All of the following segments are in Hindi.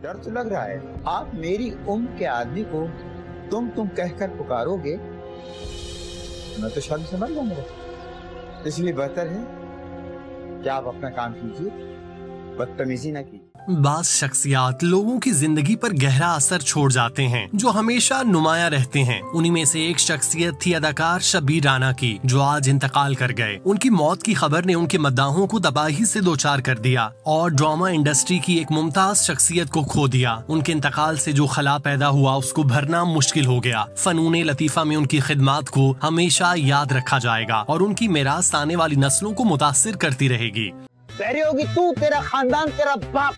डर तो लग रहा है। आप मेरी उम्र के आदमी को तुम कहकर पुकारोगे, मैं तो शादी से मर जाऊंगा। इसलिए बेहतर है कि आप अपना काम कीजिए, बदतमीजी न कीजिए। बास शख्सियात लोगों की जिंदगी पर गहरा असर छोड़ जाते हैं, जो हमेशा नुमाया रहते हैं। उन्हीं में से एक शख्सियत थी अदाकार शब्बीर राना की, जो आज इंतकाल कर गए। उनकी मौत की खबर ने उनके मद्दाहों को तबाही से दो चार कर दिया और ड्रामा इंडस्ट्री की एक मुमताज शख्सियत को खो दिया। उनके इंतकाल से जो खला पैदा हुआ उसको भरना मुश्किल हो गया। फनून लतीफा में उनकी खिदमात को हमेशा याद रखा जाएगा और उनकी मिरास आने वाली नस्लों को मुतासिर करती रहेगी। कह रही होगी तू, तेरा खानदान, तेरा बाप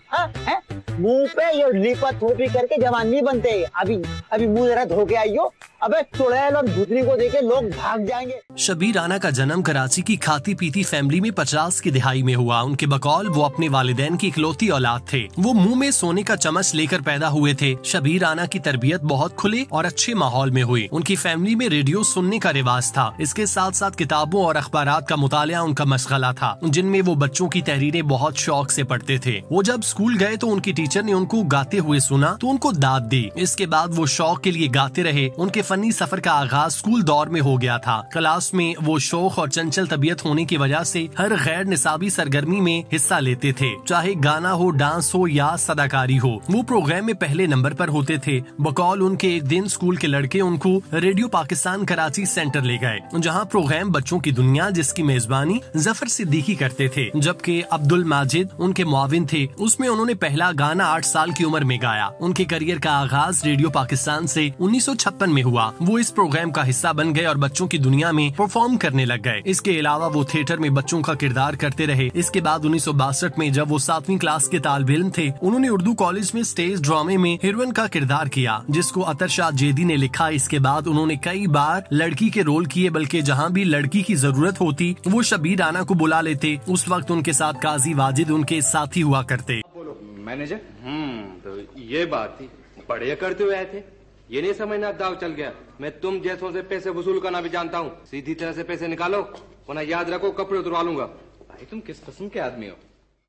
है? मुंह पे ये लिपा थोपी करके जवान नहीं बनते। अभी मुंह जरा धो के आइयो। अबे चुड़ैल और भूतनी को देखे लोग भाग जाएंगे। शब्बीर राना का जन्म कराची की खाती पीती फैमिली में 50 की दिहाई में हुआ। उनके बकौल वो अपने वालिदैन की इकलौती औलाद थे। वो मुंह में सोने का चम्मच लेकर पैदा हुए थे। शब्बीर राना की तरबियत बहुत खुले और अच्छे माहौल में हुई। उनकी फैमिली में रेडियो सुनने का रिवाज था। इसके साथ साथ किताबों और अखबारात का मुतालिया उनका मशगला था, जिनमें वो बच्चों की तहरीरें बहुत शौक से पढ़ते थे। वो जब स्कूल गए तो उनकी टीचर ने उनको गाते हुए सुना तो उनको दाद दी। इसके बाद वो शौक के लिए गाते रहे। उनके फनी सफर का आगाज स्कूल दौर में हो गया था। क्लास में वो शौक और चंचल तबीयत होने की वजह से हर गैर निसाबी सरगर्मी में हिस्सा लेते थे, चाहे गाना हो, डांस हो या सदाकारी हो। वो प्रोग्राम में पहले नंबर पर होते थे। बकौल उनके एक दिन स्कूल के लड़के उनको रेडियो पाकिस्तान कराची सेंटर ले गए, जहाँ प्रोग्राम बच्चों की दुनिया, जिसकी मेजबानी जफर सिद्दीकी करते थे, जबकि अब्दुल माजिद उनके मुआविन थे। उसमें उन्होंने पहला गाना 8 साल की उम्र में गाया। उनके करियर का आगाज रेडियो पाकिस्तान से 1956 में हुआ। वो इस प्रोग्राम का हिस्सा बन गए और बच्चों की दुनिया में परफॉर्म करने लग गए। इसके अलावा वो थिएटर में बच्चों का किरदार करते रहे। इसके बाद 1962 में जब वो 7वीं क्लास के तालिब इल्म थे, उन्होंने उर्दू कॉलेज में स्टेज ड्रामे में हीरोइन का किरदार किया, जिसको अतर शाह जेदी ने लिखा। इसके बाद उन्होंने कई बार लड़की के रोल किए, बल्कि जहाँ भी लड़की की जरूरत होती वो शब्बीर राना को बुला लेते। उस वक्त उनके साथ काजी वाजिद उनके साथी हुआ करते। मैनेजर, तो ये बात थी, बढ़िया करते हुए आए थे। ये नहीं समझना दाव चल गया। मैं तुम जैसों से पैसे वसूल करना भी जानता हूँ। सीधी तरह से पैसे निकालो, वरना याद रखो कपड़े उतरवा लूंगा। भाई तुम किस किस्म के आदमी हो?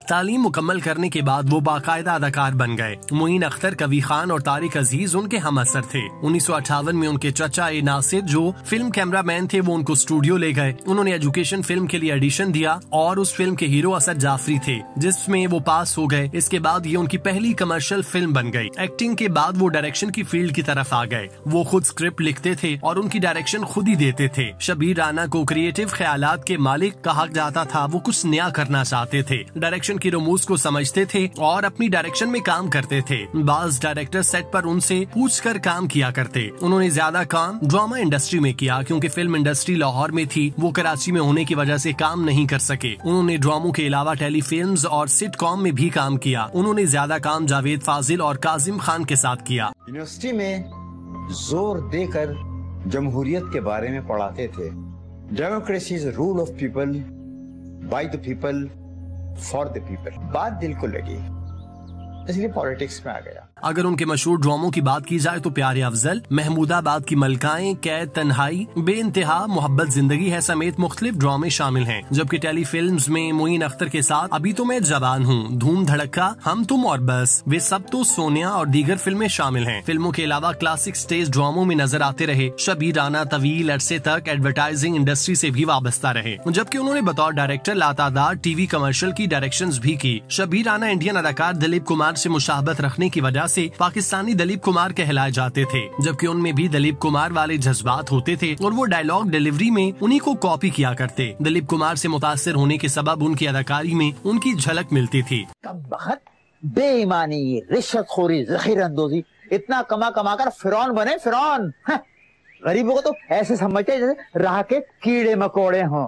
तालीम मुकम्मल करने के बाद वो बाकायदा अदाकार बन गए। मुईन अख्तर, कवी खान और तारिक अजीज उनके हम असर थे। 1958 में उनके चचा ए नासिर, जो फिल्म कैमरामैन थे, वो उनको स्टूडियो ले गए। उन्होंने एजुकेशन फिल्म के लिए ऑडिशन दिया और उस फिल्म के हीरो असद जाफरी थे, जिसमें वो पास हो गए। इसके बाद ये उनकी पहली कमर्शियल फिल्म बन गई। एक्टिंग के बाद वो डायरेक्शन की फील्ड की तरफ आ गए। वो खुद स्क्रिप्ट लिखते थे और उनकी डायरेक्शन खुद ही देते थे। शब्बीर राना को क्रिएटिव ख्यालात के मालिक कहा जाता था। वो कुछ नया करना चाहते थे, डायरेक्शन की रमूज को समझते थे और अपनी डायरेक्शन में काम करते थे। बाज डायरेक्टर सेट पर उनसे पूछकर काम किया करते। उन्होंने ज्यादा काम ड्रामा इंडस्ट्री में किया, क्योंकि फिल्म इंडस्ट्री लाहौर में थी। वो कराची में होने की वजह से काम नहीं कर सके। उन्होंने ड्रामों के अलावा टेलीफिल्म्स और सिटकॉम में भी काम किया। उन्होंने ज्यादा काम जावेद फाजिल और काजिम खान के साथ किया। यूनिवर्सिटी में जोर देकर जमहूरियत के बारे में पढ़ाते थे। Democracy is rule of people, by the people, for the people. बात दिल को लगी, इसलिए पॉलिटिक्स में आ गया। अगर उनके मशहूर ड्रामों की बात की जाए तो प्यारे अफजल, महमूदाबाद की मलकाएं, कैद, तन्हाई, बेइंतहा, मोहब्बत जिंदगी है समेत मुख्तलिफ ड्रामे शामिल हैं। जबकि टेलीफिल्म्स में मुईन अख्तर के साथ अभी तो मैं जवान हूँ, धूम धड़का, हम तुम और बस, वे सब तो सोनिया और दीगर फिल्में शामिल हैं। फिल्मों के अलावा क्लासिक स्टेज ड्रामों में नजर आते रहे। शब्बीर राना तवील अरसे तक एडवर्टाइजिंग इंडस्ट्री से भी वाबस्ता रहे, जबकि उन्होंने बतौर डायरेक्टर लातादार टीवी कमर्शियल की डायरेक्शंस भी की। शब्बीर राना इंडियन अदाकार दिलीप कुमार से मुशाहबत रखने की वजह से पाकिस्तानी दिलीप कुमार कहलाए जाते थे, जबकि उनमें भी दिलीप कुमार वाले जज्बात होते थे और वो डायलॉग डिलीवरी में उन्हीं को कॉपी किया करते। दिलीप कुमार से मुतासिर होने के सबब उनकी अदाकारी में उनकी झलक मिलती थी। बेईमानी, रिश्वतखोरी, ज़ख़ीर अंदोज़ी, इतना कमा कमा कर फिरौन बने, फिरौन। गरीबों को तो ऐसे समझते हैं जैसे राह के कीड़े मकोड़े हों।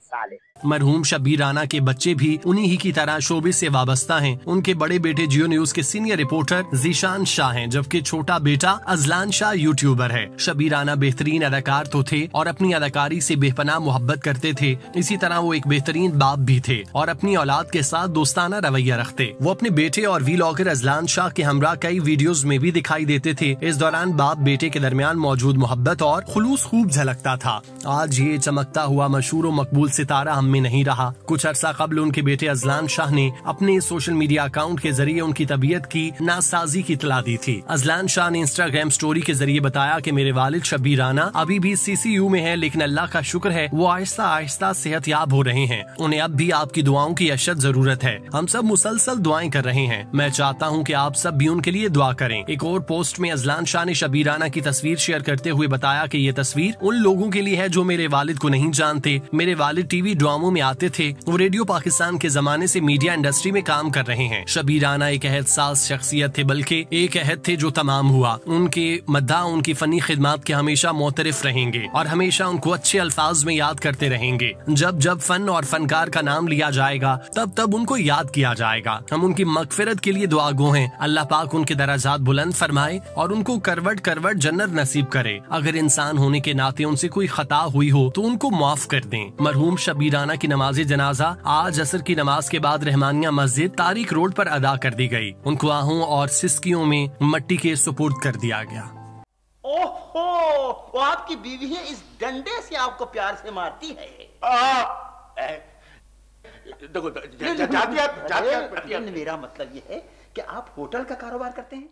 साले। मरहूम शब्बीर राना के बच्चे भी उन्हीं ही की तरह शोबिस से वाबस्ता हैं। उनके बड़े बेटे जियो न्यूज के सीनियर रिपोर्टर जीशान शाह हैं, जबकि छोटा बेटा अजलान शाह यूट्यूबर है। शब्बीर राना बेहतरीन अदाकार तो थे और अपनी अदाकारी से बेपनाह मोहब्बत करते थे। इसी तरह वो एक बेहतरीन बाप भी थे और अपनी औलाद के साथ दोस्ताना रवैया रखते। वो अपने बेटे और वीलॉगर अजलान शाह के हमरा कई वीडियोज में भी दिखाई देते थे। इस दौरान बाप बेटे के दरमियान मौजूद मोहब्बत और खुलूस खूब झलकता था। आज ये चमकता हुआ मशहूर और मकबूल सितारा काम में नहीं रहा। कुछ अरसा कबल उनके बेटे अजलान शाह ने अपने सोशल मीडिया अकाउंट के जरिए उनकी तबीयत की नासाजी की इत्तला दी थी। अजलान शाह ने इंस्टाग्राम स्टोरी के जरिए बताया कि मेरे वालिद शब्बीर राना अभी भी CCU में है, लेकिन अल्लाह का शुक्र है वो आहिस्ता आहिस्ता सेहतयाब हो रहे हैं। उन्हें अब भी आपकी दुआओं की अशद जरूरत है। हम सब मुसलसल दुआएं कर रहे हैं। मैं चाहता हूं कि आप सब भी उनके लिए दुआ करें। एक और पोस्ट में अजलान शाह ने शब्बीर राना की तस्वीर शेयर करते हुए बताया कि ये तस्वीर उन लोगों के लिए है जो मेरे वालिद को नहीं जानते। मेरे वालिद टीवी ड्रामों में आते थे। वो रेडियो पाकिस्तान के जमाने से मीडिया इंडस्ट्री में काम कर रहे हैं। शब्बीर राना एक अहद साज शख्सियत थे, बल्कि एक अहद थे जो तमाम हुआ। उनके मद्दा उनकी फनी खिदमात के हमेशा मोतरिफ रहेंगे और हमेशा उनको अच्छे अल्फाज में याद करते रहेंगे। जब जब फन और फनकार का नाम लिया जाएगा तब तब उनको याद किया जाएगा। हम उनकी मगफिरत के लिए दुआगो हैं। अल्लाह पाक उनके दराजात बुलंद फरमाए और उनको करवट करवट जन्नत नसीब करे। अगर इंसान होने के नाते उनसे कोई खता हुई हो तो उनको माफ कर दें। मरहूम शब्बीर राना की नमाज जनाजा आज असर की नमाज के बाद रहमानिया मस्जिद तारिक रोड पर अदा कर दी गई। उनको आहूं और सिस्कियों में मट्टी के सुपुर्द कर दिया गया। ओहो, वो आपकी बीवी है, इस डंडे से आपको प्यार से मारती है। देखो, मेरा मतलब ये है कि आप होटल का कारोबार करते हैं।